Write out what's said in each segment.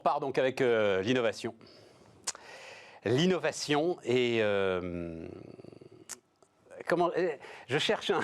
On part donc avec l'innovation. L'innovation et... comment je cherche un...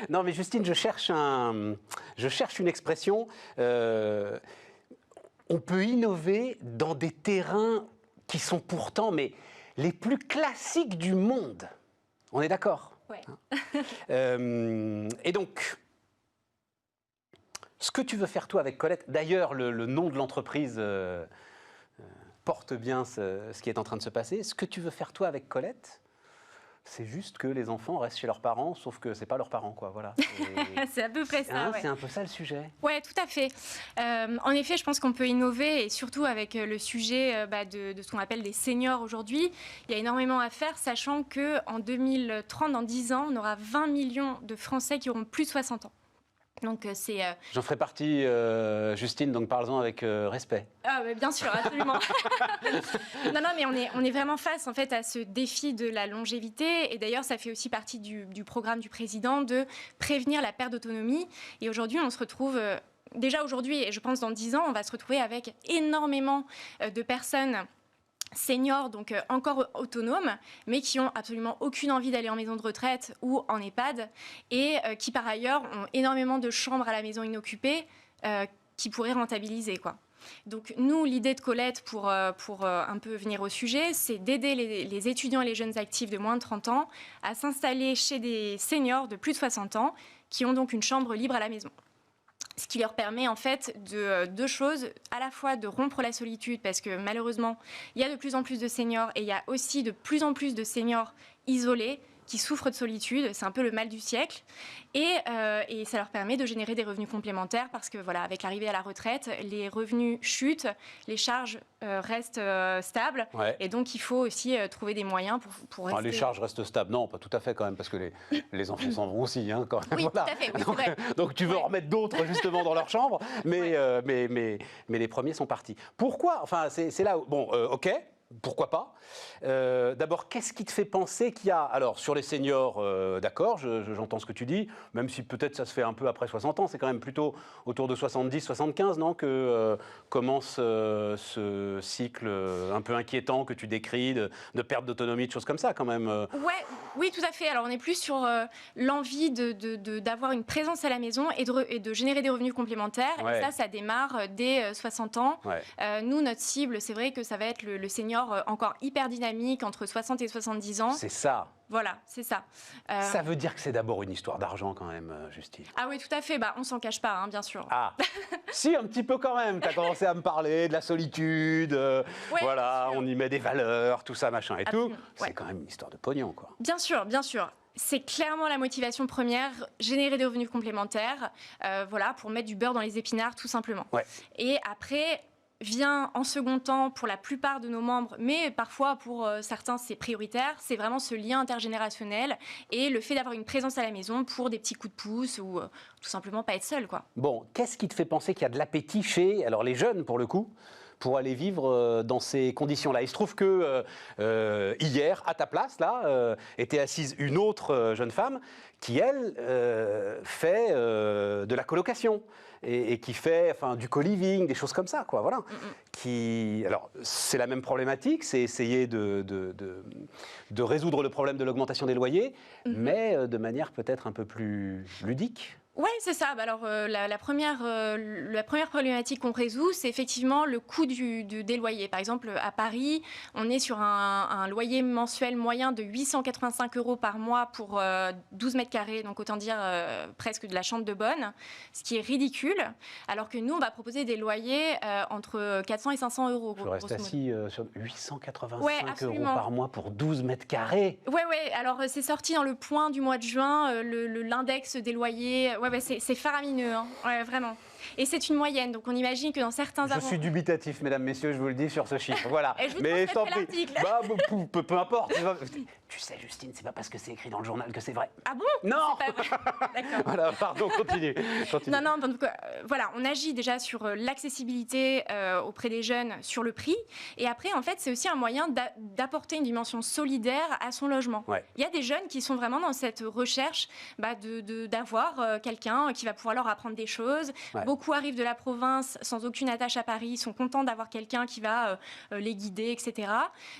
non mais Justine, je cherche une expression. On peut innover dans des terrains qui sont pourtant les plus classiques du monde. On est d'accord? Ouais. Et donc... Ce que tu veux faire toi avec Colette, d'ailleurs le nom de l'entreprise porte bien ce qui est en train de se passer. Ce que tu veux faire toi avec Colette, c'est juste que les enfants restent chez leurs parents, sauf que c'est pas leurs parents, quoi. Voilà. C'est à peu près ça. Ouais. C'est un peu ça le sujet. Ouais, tout à fait. En effet, je pense qu'on peut innover et surtout avec le sujet de ce qu'on appelle des seniors aujourd'hui. Il y a énormément à faire, sachant que en 2030, dans 10 ans, on aura 20 millions de Français qui auront plus de 60 ans. Donc c'est. J'en ferai partie, Justine. Donc parle-en avec respect. Ah, mais bien sûr, absolument. non, mais on est vraiment face en fait à ce défi de la longévité. Et d'ailleurs, ça fait aussi partie du programme du président de prévenir la perte d'autonomie. Et aujourd'hui, on se retrouve. Déjà aujourd'hui, et je pense dans 10 ans, on va se retrouver avec énormément de personnes seniors, donc encore autonomes, mais qui ont absolument aucune envie d'aller en maison de retraite ou en EHPAD, et qui par ailleurs ont énormément de chambres à la maison inoccupées qui pourraient rentabiliser, quoi. Donc nous, l'idée de Colette, pour un peu venir au sujet, c'est d'aider les étudiants et les jeunes actifs de moins de 30 ans à s'installer chez des seniors de plus de 60 ans qui ont donc une chambre libre à la maison. Ce qui leur permet en fait de deux choses, à la fois de rompre la solitude, parce que malheureusement, il y a de plus en plus de seniors et il y a aussi de plus en plus de seniors isolés qui souffrent de solitude, c'est un peu le mal du siècle, et ça leur permet de générer des revenus complémentaires parce que voilà, avec l'arrivée à la retraite, les revenus chutent, les charges restent stables, Ouais. et donc il faut aussi trouver des moyens pour rester... Les charges restent stables, non, pas tout à fait quand même, parce que les enfants s'en vont aussi, hein, quand même. Oui, voilà. tout à fait, oui, donc, c'est vrai. donc tu veux en remettre d'autres justement dans leur chambre, mais les premiers sont partis. Pourquoi? Enfin, c'est là où... Bon, ok. Pourquoi pas? D'abord, qu'est-ce qui te fait penser qu'il y a... Alors, sur les seniors, d'accord, j'entends ce que tu dis, même si peut-être ça se fait un peu après 60 ans, c'est quand même plutôt autour de 70, 75, non, que commence ce cycle un peu inquiétant que tu décris, de perte d'autonomie, de choses comme ça, quand même. Ouais, oui, tout à fait. Alors, on est plus sur l'envie d'avoir une présence à la maison et de générer des revenus complémentaires. Ouais. Et ça démarre dès 60 ans. Ouais. Nous, notre cible, c'est vrai que ça va être le senior encore hyper dynamique entre 60 et 70 ans. C'est ça. Voilà, c'est ça. Ça veut dire que c'est d'abord une histoire d'argent quand même, Justine. Ah oui, tout à fait. On s'en cache pas, hein, bien sûr. Ah, si, un petit peu quand même. Tu as commencé à me parler de la solitude, Ouais, voilà, on y met des valeurs, tout ça, machin et Absolument, tout. C'est ouais. quand même une histoire de pognon, quoi. Bien sûr, bien sûr. C'est clairement la motivation première, générer des revenus complémentaires, voilà, pour mettre du beurre dans les épinards, tout simplement. Ouais. Et après... vient en second temps pour la plupart de nos membres, mais parfois pour certains c'est prioritaire, c'est vraiment ce lien intergénérationnel et le fait d'avoir une présence à la maison pour des petits coups de pouce ou tout simplement pas être seul, quoi. Bon, qu'est-ce qui te fait penser qu'il y a de l'appétit chez, alors les jeunes pour le coup, pour aller vivre dans ces conditions-là? Il se trouve que hier, à ta place, là, était assise une autre jeune femme qui, elle, fait de la colocation et qui fait du co-living, des choses comme ça, quoi, voilà. Alors, c'est la même problématique, c'est essayer de résoudre le problème de l'augmentation des loyers, mais de manière peut-être un peu plus ludique. Oui, c'est ça. Alors, la première problématique qu'on résout, c'est effectivement le coût des loyers. Par exemple, à Paris, on est sur un loyer mensuel moyen de 885 € par mois pour 12 mètres carrés, donc autant dire presque de la chambre de bonne, ce qui est ridicule. Alors que nous, on va proposer des loyers entre 400 et 500 €. Je reste assis sur 885 ouais, € par mois pour 12 mètres carrés. Oui. Alors, c'est sorti dans le point du mois de juin, l'index des loyers. Ouais, c'est faramineux, hein. Ouais, vraiment. Et c'est une moyenne, donc on imagine que dans certains... Je suis dubitatif, mesdames, messieurs, je vous le dis sur ce chiffre. Voilà. Et je vous mais transmettrai l'article. Peu importe. Tu sais, Justine, c'est pas parce que c'est écrit dans le journal que c'est vrai. Ah bon? Non. C'est pas vrai. D'accord. Voilà, pardon, continue. Non, donc voilà, on agit déjà sur l'accessibilité auprès des jeunes, sur le prix. Et après, en fait, c'est aussi un moyen d'apporter une dimension solidaire à son logement. Ouais. Il y a des jeunes qui sont vraiment dans cette recherche d'avoir quelqu'un qui va pouvoir leur apprendre des choses. Ouais. beaucoup arrivent de la province sans aucune attache à Paris, sont contents d'avoir quelqu'un qui va les guider, etc.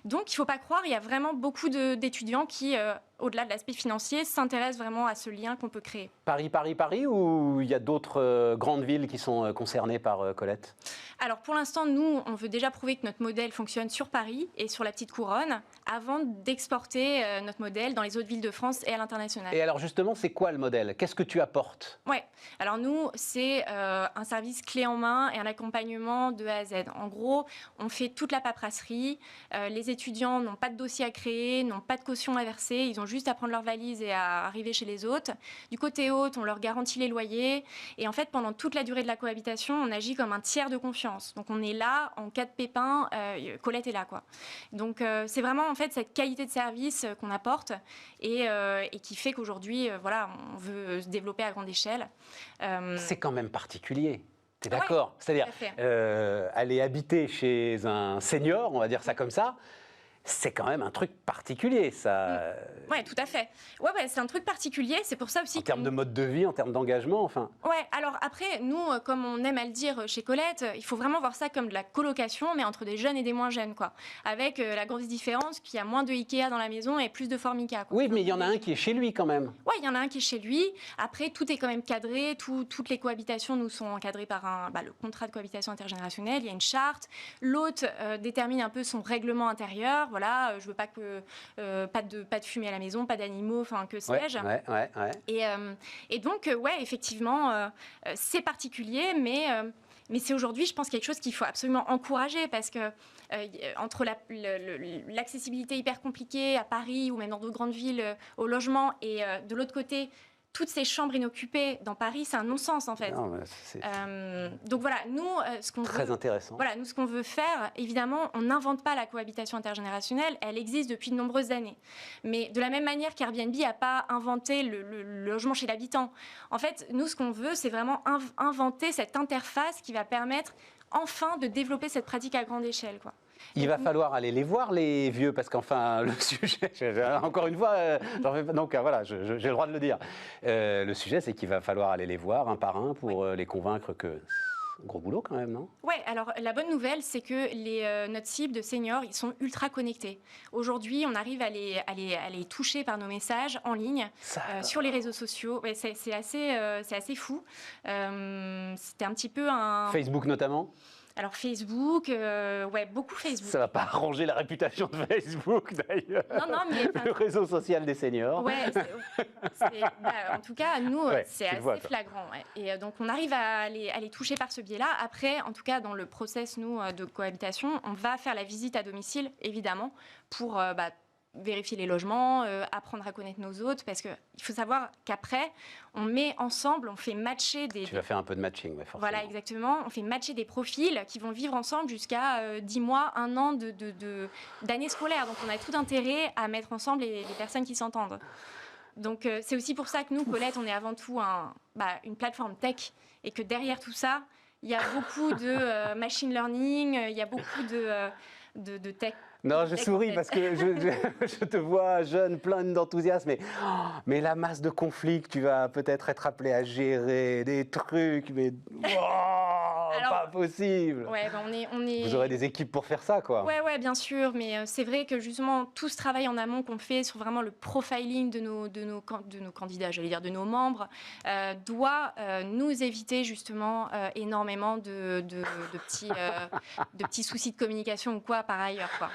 Donc, il ne faut pas croire, il y a vraiment beaucoup d'étudiants qui, au-delà de l'aspect financier, s'intéressent vraiment à ce lien qu'on peut créer. Paris, Paris, Paris, ou il y a d'autres grandes villes qui sont concernées par Colette? Alors, pour l'instant, nous, on veut déjà prouver que notre modèle fonctionne sur Paris et sur la petite couronne avant d'exporter notre modèle dans les autres villes de France et à l'international. Et alors, justement, c'est quoi le modèle? Qu'est-ce que tu apportes? Ouais. Alors, nous, c'est un service clé en main et un accompagnement de A à Z. En gros, on fait toute la paperasserie. Les étudiants n'ont pas de dossier à créer, n'ont pas de caution à verser. Ils ont juste à prendre leur valise et à arriver chez les hôtes. Du côté hôte, on leur garantit les loyers. Et en fait, pendant toute la durée de la cohabitation, on agit comme un tiers de confiance. Donc, on est là en cas de pépin. Colette est là, quoi. Donc, c'est vraiment en fait cette qualité de service qu'on apporte et qui fait qu'aujourd'hui, voilà, on veut se développer à grande échelle. C'est quand même particulier. Tu es d'accord? Ouais, c'est-à-dire, aller habiter chez un senior, on va dire ça comme ça, c'est quand même un truc particulier, ça. Oui, tout à fait. Ouais, c'est un truc particulier. C'est pour ça aussi en termes de mode de vie, en termes d'engagement, enfin. Ouais, alors après, nous, comme on aime à le dire chez Colette, il faut vraiment voir ça comme de la colocation, mais entre des jeunes et des moins jeunes, quoi. Avec la grosse différence qu'il y a moins de Ikea dans la maison et plus de Formica, quoi. Oui, mais il y en a un qui est chez lui quand même. Ouais, il y en a un qui est chez lui. Après, tout est quand même cadré. Toutes les cohabitations nous sont encadrées par le contrat de cohabitation intergénérationnelle. Il y a une charte. L'hôte détermine un peu son règlement intérieur. Voilà, je veux pas que pas de fumée à la maison, pas d'animaux, enfin que sais-je. Ouais. Et donc, ouais, effectivement, c'est particulier, mais c'est aujourd'hui, je pense, quelque chose qu'il faut absolument encourager parce que entre l'accessibilité hyper compliquée à Paris ou même dans d'autres grandes villes au logement et de l'autre côté, toutes ces chambres inoccupées dans Paris, c'est un non-sens en fait. Non, donc voilà, nous, ce qu'on très veut, intéressant. Voilà, nous, ce qu'on veut faire, évidemment, on n'invente pas la cohabitation intergénérationnelle, elle existe depuis de nombreuses années. Mais de la même manière qu'Airbnb n'a pas inventé le logement chez l'habitant, en fait, nous, ce qu'on veut, c'est vraiment inventer cette interface qui va permettre enfin de développer cette pratique à grande échelle, quoi. Il va falloir aller les voir, les vieux, parce qu'enfin, le sujet, encore une fois, donc voilà, j'ai le droit de le dire. Le sujet, c'est qu'il va falloir aller les voir un par un pour les convaincre que... Gros boulot quand même, non? Ouais, alors la bonne nouvelle, c'est que notre cible de seniors, ils sont ultra connectés. Aujourd'hui, on arrive à les toucher par nos messages en ligne, sur les réseaux sociaux. Ouais, c'est assez fou. C'était un petit peu un... Facebook notamment? Alors Facebook, ouais, beaucoup Facebook. Ça va pas arranger la réputation de Facebook d'ailleurs. Non, mais le réseau social des seniors. Ouais, en tout cas, nous, c'est assez flagrant. Ouais. Et donc, on arrive à les toucher par ce biais-là. Après, en tout cas, dans le process, nous, de cohabitation, on va faire la visite à domicile, évidemment, pour vérifier les logements, apprendre à connaître nos hôtes, parce qu'il faut savoir qu'après, on met ensemble, on fait matcher des... Tu vas faire un peu de matching, mais forcément. Voilà, exactement. On fait matcher des profils qui vont vivre ensemble jusqu'à 10 mois, 1 an d'année scolaire. Donc, on a tout intérêt à mettre ensemble les personnes qui s'entendent. Donc, c'est aussi pour ça que nous, Colette, on est avant tout une plateforme tech, et que derrière tout ça, il y a beaucoup de machine learning, il y a beaucoup de tech. Non, je souris parce que je te vois jeune, plein d'enthousiasme, mais la masse de conflits que tu vas peut-être être appelé à gérer, des trucs, mais alors, pas possible. Ouais, Vous aurez des équipes pour faire ça, quoi. Ouais, bien sûr, mais c'est vrai que justement tout ce travail en amont qu'on fait sur vraiment le profiling de nos candidats, j'allais dire de nos membres, doit nous éviter justement énormément de petits soucis de communication ou quoi par ailleurs, quoi.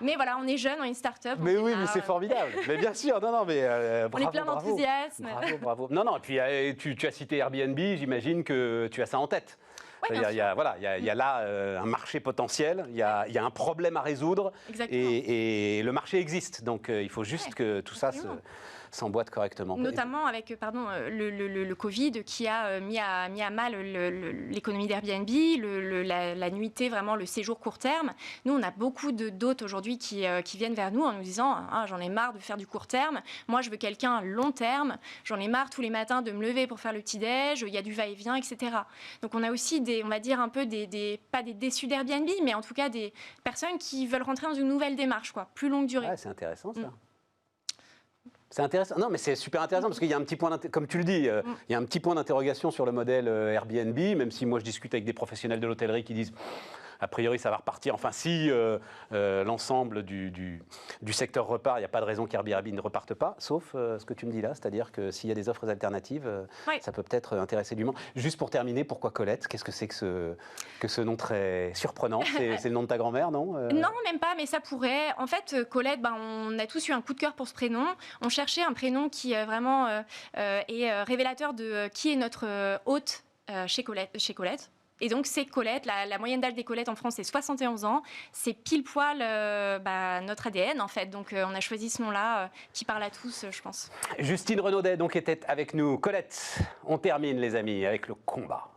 Mais voilà, on est jeune, on est une start-up. Mais oui, mais c'est formidable. Mais bien sûr, non, mais bravo, on est plein d'enthousiasme. Bravo. Non, et puis tu as cité Airbnb, j'imagine que tu as ça en tête. Ouais, il y a là un marché potentiel, il y a un problème à résoudre et le marché existe. Donc il faut juste que tout ça s'emboîte correctement. Notamment avec le Covid qui a mis à mal l'économie d'Airbnb, la nuitée, vraiment le séjour court terme. Nous, on a beaucoup d'hôtes aujourd'hui qui viennent vers nous en nous disant « j'en ai marre de faire du court terme, moi je veux quelqu'un à long terme, j'en ai marre tous les matins de me lever pour faire le petit-déj, il y a du va-et-vient, etc. » Donc on a aussi on va dire un peu pas des déçus d'Airbnb, mais en tout cas des personnes qui veulent rentrer dans une nouvelle démarche, quoi, plus longue durée. Ouais, c'est intéressant ça. C'est intéressant. Non, mais c'est super intéressant parce qu'il y a un petit point, comme tu le dis, il y a un petit point d'interrogation sur le modèle Airbnb, même si moi je discute avec des professionnels de l'hôtellerie qui disent a priori ça va repartir. Enfin, si l'ensemble du secteur repart, il n'y a pas de raison qu'Airbnb ne reparte pas, sauf ce que tu me dis là, c'est-à-dire que s'il y a des offres alternatives, ça peut peut-être intéresser du monde. Juste pour terminer, pourquoi Colette? Qu'est-ce que c'est que ce nom très surprenant? C'est le nom de ta grand-mère, non? Non, même pas, mais ça pourrait. En fait, Colette, on a tous eu un coup de cœur pour ce prénom. On cherchait un prénom qui vraiment est révélateur de qui est notre hôte chez Colette. Et donc, c'est Colette. La moyenne d'âge des Colettes en France, c'est 71 ans. C'est pile poil notre ADN, en fait. Donc, on a choisi ce nom-là qui parle à tous, je pense. Justine Renaudet, donc, était avec nous. Colette, on termine, les amis, avec le combat.